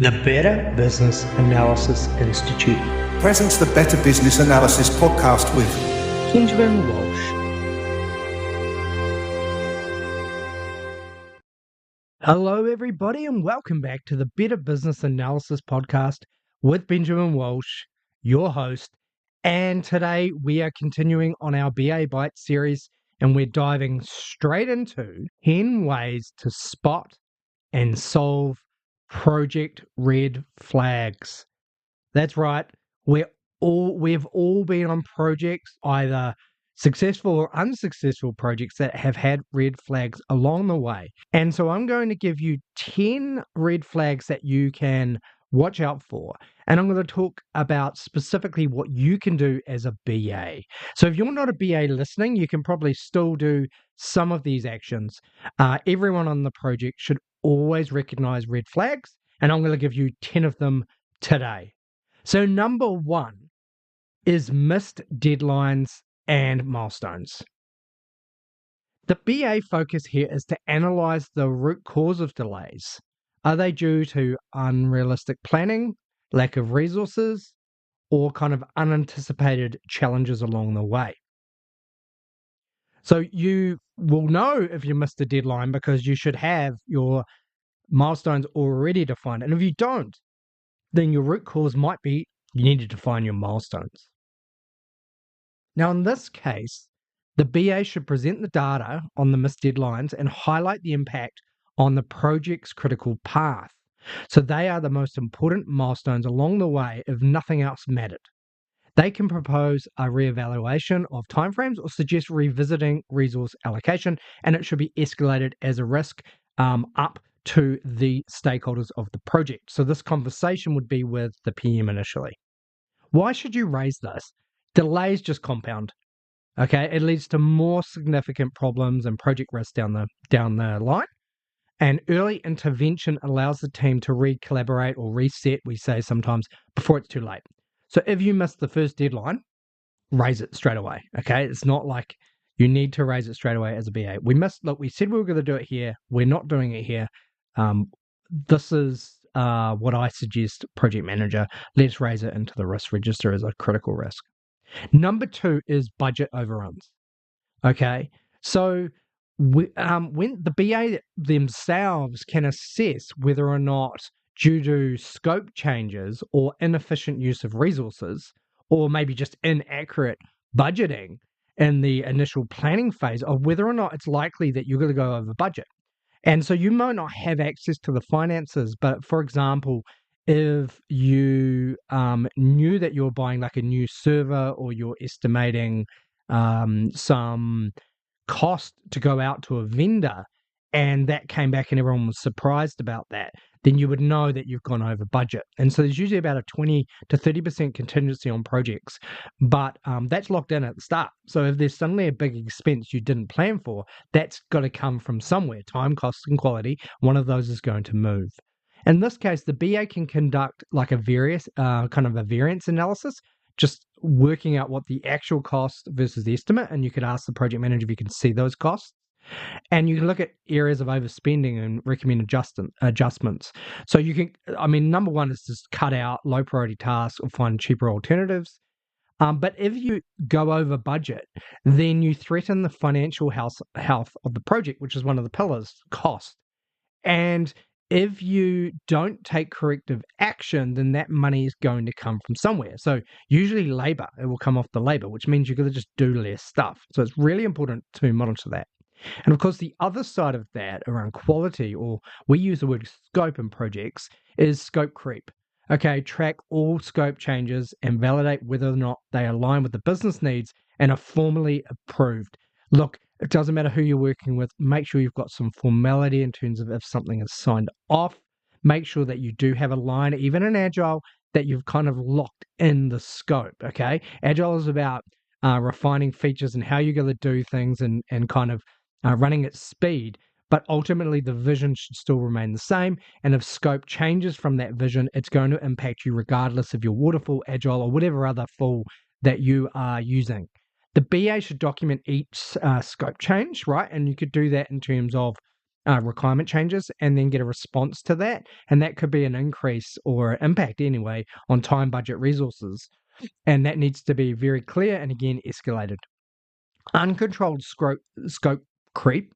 The Better Business Analysis Institute presents the Better Business Analysis podcast with Benjamin Walsh. Hello, everybody, and welcome back to the Better Business Analysis podcast with Benjamin Walsh, your host. And today we are continuing on our BA Bytes series, and we're diving straight into 10 ways to spot and solve project red flags. That's right. We've all been on projects, either successful or unsuccessful projects that have had red flags along the way. And so I'm going to give you 10 red flags that you can watch out for. And I'm going to talk about specifically what you can do as a BA. So if you're not a BA listening, you can probably still do some of these actions. Everyone on the project should always recognize red flags, and I'm going to give you 10 of them today. So number one is missed deadlines and milestones. The BA focus here is to analyze the root cause of delays. Are they due to unrealistic planning, lack of resources, or kind of unanticipated challenges along the way? So you will know if you missed a deadline because you should have your milestones already defined. And if you don't, then your root cause might be you need to define your milestones. Now, in this case, the BA should present the data on the missed deadlines and highlight the impact on the project's critical path. So they are the most important milestones along the way if nothing else mattered. They can propose a reevaluation of timeframes or suggest revisiting resource allocation, and it should be escalated as a risk up to the stakeholders of the project. So this conversation would be with the PM initially. Why should you raise this? Delays just compound. Okay, it leads to more significant problems and project risk down the line. And early intervention allows the team to re-collaborate or reset, we say sometimes, before it's too late. So if you miss the first deadline, raise it straight away. Okay, it's not like you need to raise it straight away as a BA. We said we were going to do it here. We're not doing it here. This is what I suggest, project manager. Let's raise it into the risk register as a critical risk. Number two is budget overruns. Okay, so when the BA themselves can assess whether or not, due to scope changes or inefficient use of resources, or maybe just inaccurate budgeting in the initial planning phase, of whether or not it's likely that you're going to go over budget. And so you might not have access to the finances, but for example, if you knew that you're buying like a new server, or you're estimating some cost to go out to a vendor, and that came back and everyone was surprised about that, then you would know that you've gone over budget. And so there's usually about a 20 to 30% contingency on projects, but that's locked in at the start. So if there's suddenly a big expense you didn't plan for, that's got to come from somewhere. Time, cost, and quality, one of those is going to move. In this case, the BA can conduct like a variance analysis, just working out what the actual cost versus the estimate, and you could ask the project manager if you can see those costs. And you can look at areas of overspending and recommend adjustments. So you can, number one is just cut out low priority tasks or find cheaper alternatives. But if you go over budget, then you threaten the financial health of the project, which is one of the pillars, cost. And if you don't take corrective action, then that money is going to come from somewhere. So usually labor, it will come off the labor, which means you're going to just do less stuff. So it's really important to monitor that. And of course, the other side of that around quality, or we use the word scope in projects, is scope creep. Okay, track all scope changes and validate whether or not they align with the business needs and are formally approved. Look, it doesn't matter who you're working with. Make sure you've got some formality in terms of if something is signed off. Make sure that you do have a line, even in Agile, that you've kind of locked in the scope. Okay, Agile is about refining features and how you're going to do things and kind of running at speed, but ultimately the vision should still remain the same. And if scope changes from that vision, it's going to impact you regardless of your waterfall, Agile, or whatever other fall that you are using. The BA should document each scope change, right? And you could do that in terms of requirement changes and then get a response to that. And that could be an increase or impact anyway on time, budget, resources. And that needs to be very clear and again escalated. Uncontrolled scope creep,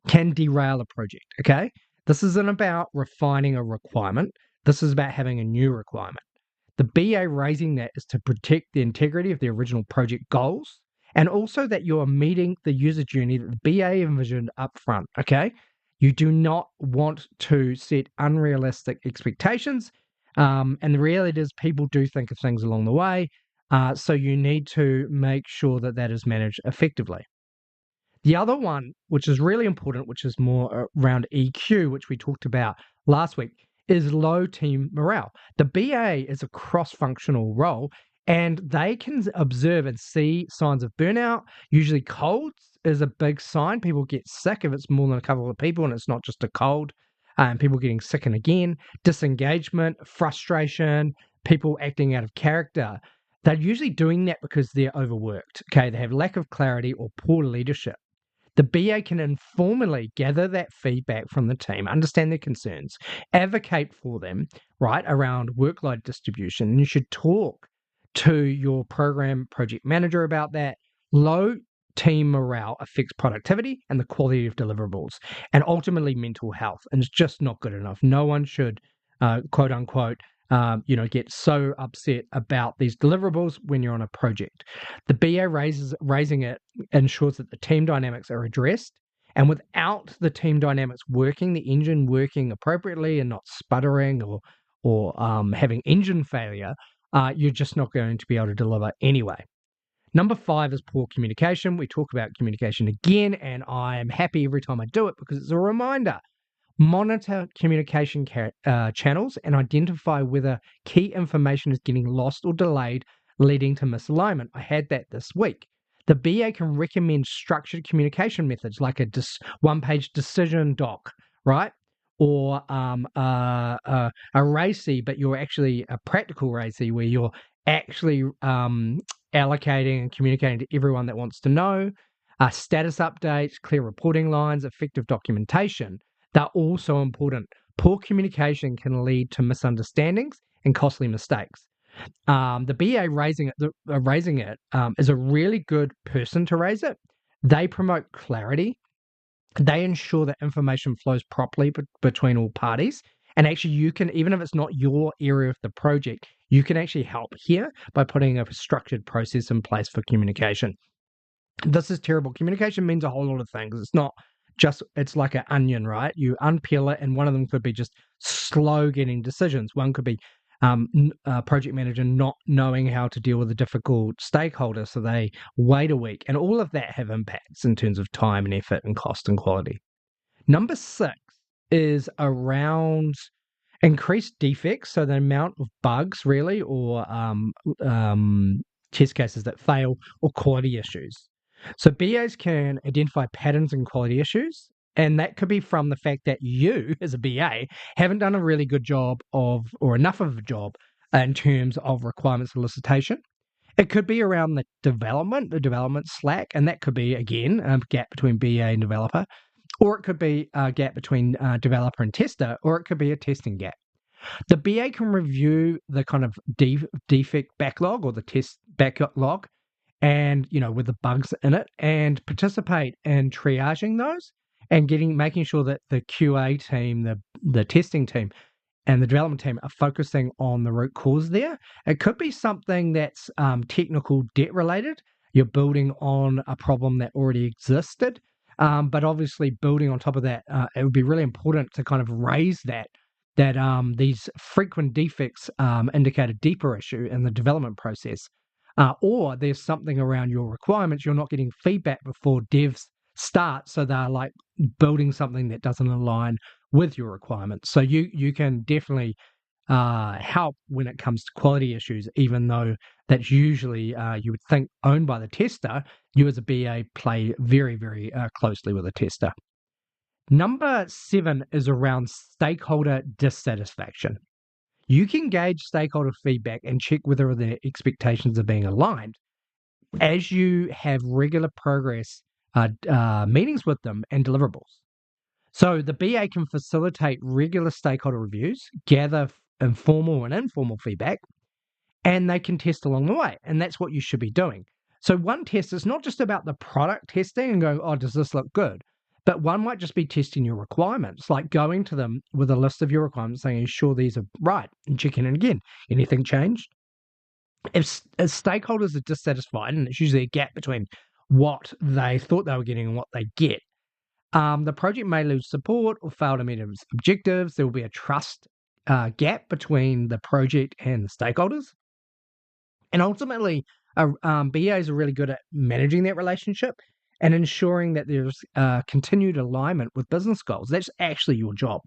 can derail a project. Okay. This isn't about refining a requirement. This is about having a new requirement. The BA raising that is to protect the integrity of the original project goals and also that you are meeting the user journey that the BA envisioned up front. Okay. You do not want to set unrealistic expectations. And the reality is, people do think of things along the way. So you need to make sure that that is managed effectively. The other one, which is really important, which is more around EQ, which we talked about last week, is low team morale. The BA is a cross-functional role and they can observe and see signs of burnout. Usually colds is a big sign. People get sick if it's more than a couple of people and it's not just a cold. And people getting sick and again, disengagement, frustration, people acting out of character. They're usually doing that because they're overworked. Okay, they have lack of clarity or poor leadership. The BA can informally gather that feedback from the team, understand their concerns, advocate for them, right, around workload distribution. And you should talk to your program project manager about that. Low team morale affects productivity and the quality of deliverables and ultimately mental health. And it's just not good enough. No one should, quote unquote, get so upset about these deliverables when you're on a project. The BA raising it ensures that the team dynamics are addressed. And without the team dynamics working, the engine working appropriately and not sputtering or having engine failure, you're just not going to be able to deliver anyway. Number 5 is poor communication. We talk about communication again, and I am happy every time I do it because it's a reminder. Monitor communication channels and identify whether key information is getting lost or delayed, leading to misalignment. I had that this week. The BA can recommend structured communication methods like a one-page decision doc, right? Or a RACI, but you're actually a practical RACI where you're actually allocating and communicating to everyone that wants to know. Status updates, clear reporting lines, effective documentation. They're also important. Poor communication can lead to misunderstandings and costly mistakes. The BA raising it is a really good person to raise it. They promote clarity. They ensure that information flows properly between all parties. And actually, you can, even if it's not your area of the project, you can actually help here by putting a structured process in place for communication. This is terrible. Communication means a whole lot of things. It's like an onion, right? You unpeel it, and one of them could be just slow getting decisions. One could be a project manager not knowing how to deal with a difficult stakeholder, so they wait a week. And all of that have impacts in terms of time and effort and cost and quality. Number 6 is around increased defects, so the amount of bugs, really, or test cases that fail, or quality issues. So BAs can identify patterns and quality issues, and that could be from the fact that you, as a BA, haven't done a really good job or enough of a job in terms of requirement solicitation. It could be around the development slack, and that could be, again, a gap between BA and developer, or it could be a gap between developer and tester, or it could be a testing gap. The BA can review the kind of defect backlog or the test backlog and, with the bugs in it, and participate in triaging those and making sure that the QA team, the testing team, and the development team are focusing on the root cause there. It could be something that's technical debt related. You're building on a problem that already existed. But obviously building on top of that, it would be really important to kind of raise that these frequent defects indicate a deeper issue in the development process. Or there's something around your requirements. You're not getting feedback before devs start, so they're like building something that doesn't align with your requirements. So you can definitely help when it comes to quality issues, even though that's usually you would think owned by the tester. You as a BA play very, very closely with a tester. Number 7 is around stakeholder dissatisfaction. You can gauge stakeholder feedback and check whether their expectations are being aligned as you have regular progress meetings with them and deliverables. So the BA can facilitate regular stakeholder reviews, gather informal and informal feedback, and they can test along the way. And that's what you should be doing. So one test is not just about the product testing and going, oh, does this look good? But one might just be testing your requirements, like going to them with a list of your requirements, saying, are you sure these are right? And checking it again. Anything changed? If stakeholders are dissatisfied, and it's usually a gap between what they thought they were getting and what they get, the project may lose support or fail to meet its objectives. There will be a trust gap between the project and the stakeholders. And ultimately, BAs are really good at managing that relationship and ensuring that there's continued alignment with business goals. That's actually your job.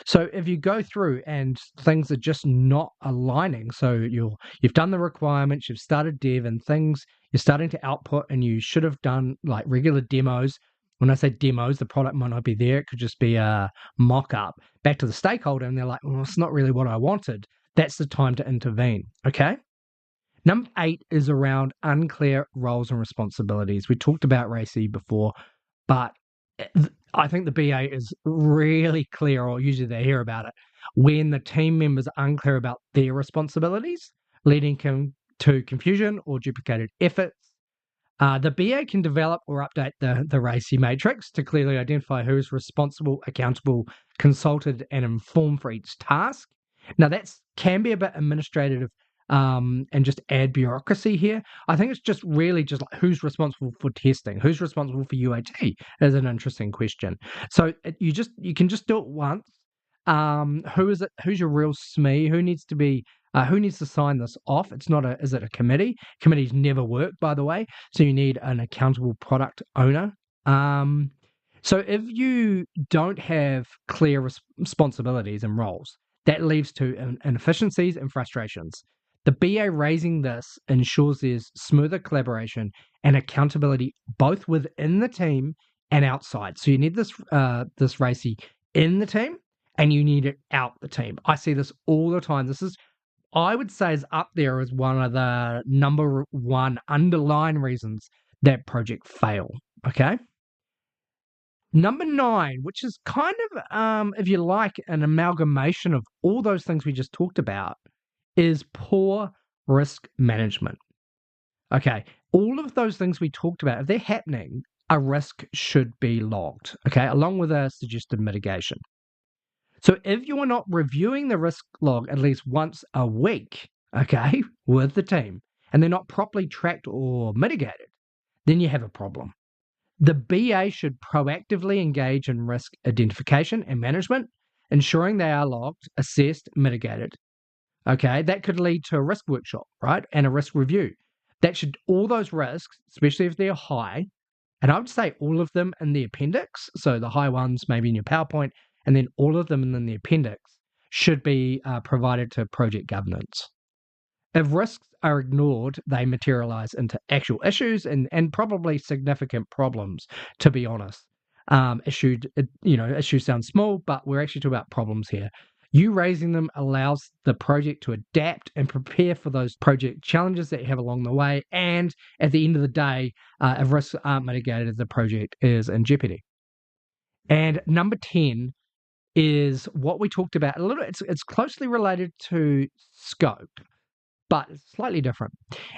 So if you go through and things are just not aligning, so you've done the requirements, you've started dev, and things you're starting to output, and you should have done like regular demos. When I say demos, the product might not be there. It could just be a mock-up back to the stakeholder, and they're like, well, it's not really what I wanted. That's the time to intervene, okay? Number 8 is around unclear roles and responsibilities. We talked about RACI before, but I think the BA is really clear, or usually they hear about it, when the team members are unclear about their responsibilities, leading to confusion or duplicated efforts. The BA can develop or update the RACI matrix to clearly identify who is responsible, accountable, consulted, and informed for each task. Now, that can be a bit administrative and just add bureaucracy here. I think it's just really just like who's responsible for testing, who's responsible for UAT is an interesting question. So you can just do it once. Who is it? Who's your real SME? Who needs to sign this off? Is it a committee? Committees never work, by the way. So you need an accountable product owner. So if you don't have clear responsibilities and roles, that leads to inefficiencies and frustrations. The BA raising this ensures there's smoother collaboration and accountability both within the team and outside. So you need this RACI in the team and you need it out the team. I see this all the time. I would say, is up there as one of the number one underlying reasons that project fail. Okay. Number 9, which is kind of, if you like, an amalgamation of all those things we just talked about, is poor risk management. Okay, all of those things we talked about, if they're happening, a risk should be logged, okay, along with a suggested mitigation. So if you are not reviewing the risk log at least once a week, okay, with the team, and they're not properly tracked or mitigated, then you have a problem. The BA should proactively engage in risk identification and management, ensuring they are logged, assessed, mitigated. Okay, that could lead to a risk workshop, right? And a risk review. All those risks, especially if they're high, and I would say all of them in the appendix, so the high ones maybe in your PowerPoint, and then all of them in the appendix should be provided to project governance. If risks are ignored, they materialize into actual issues and probably significant problems, to be honest. Issues sound small, but we're actually talking about problems here. You raising them allows the project to adapt and prepare for those project challenges that you have along the way. And at the end of the day, if risks aren't mitigated, the project is in jeopardy. And number 10 is what we talked about a little. It's closely related to scope, but it's slightly different.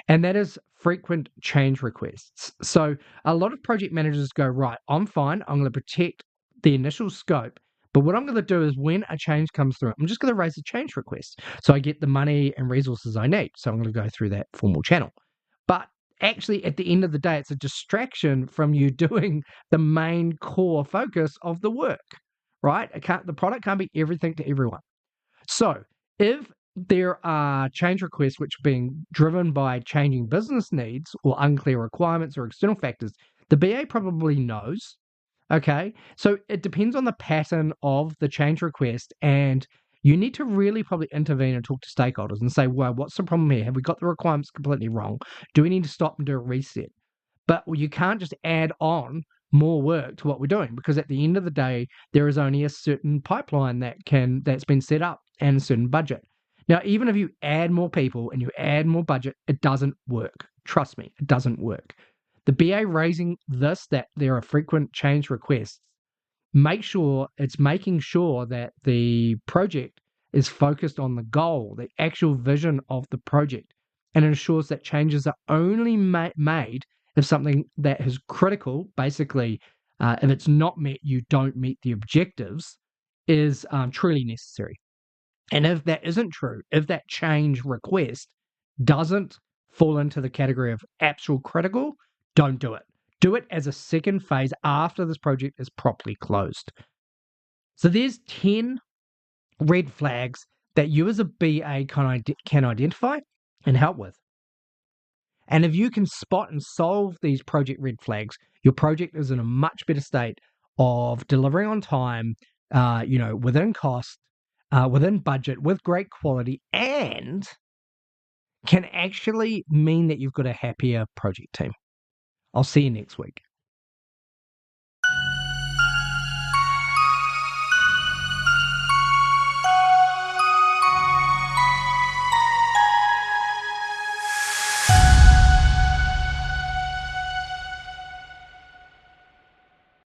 And that is frequent change requests. So a lot of project managers go, right, I'm fine. I'm going to protect the initial scope. But what I'm going to do is when a change comes through, I'm just going to raise a change request. So I get the money and resources I need. So I'm going to go through that formal channel. But actually, at the end of the day, it's a distraction from you doing the main core focus of the work, right? The product can't be everything to everyone. So if there are change requests which are being driven by changing business needs or unclear requirements or external factors, the BA probably knows. Okay, so it depends on the pattern of the change request, and you need to really probably intervene and talk to stakeholders and say, well, what's the problem here? Have we got the requirements completely wrong? Do we need to stop and do a reset? But you can't just add on more work to what we're doing, because at the end of the day, there is only a certain pipeline that's been set up and a certain budget. Now, even if you add more people and you add more budget, it doesn't work. Trust me, it doesn't work. The BA raising this, that there are frequent change requests, making sure that the project is focused on the goal, the actual vision of the project, and ensures that changes are only made if something that is critical, basically, if it's not met, you don't meet the objectives, is truly necessary. And if that isn't true, if that change request doesn't fall into the category of actual critical, don't do it. Do it as a second phase after this project is properly closed. So there's 10 red flags that you as a BA can identify and help with. And if you can spot and solve these project red flags, your project is in a much better state of delivering on time, within cost, within budget, with great quality, and can actually mean that you've got a happier project team. I'll see you next week.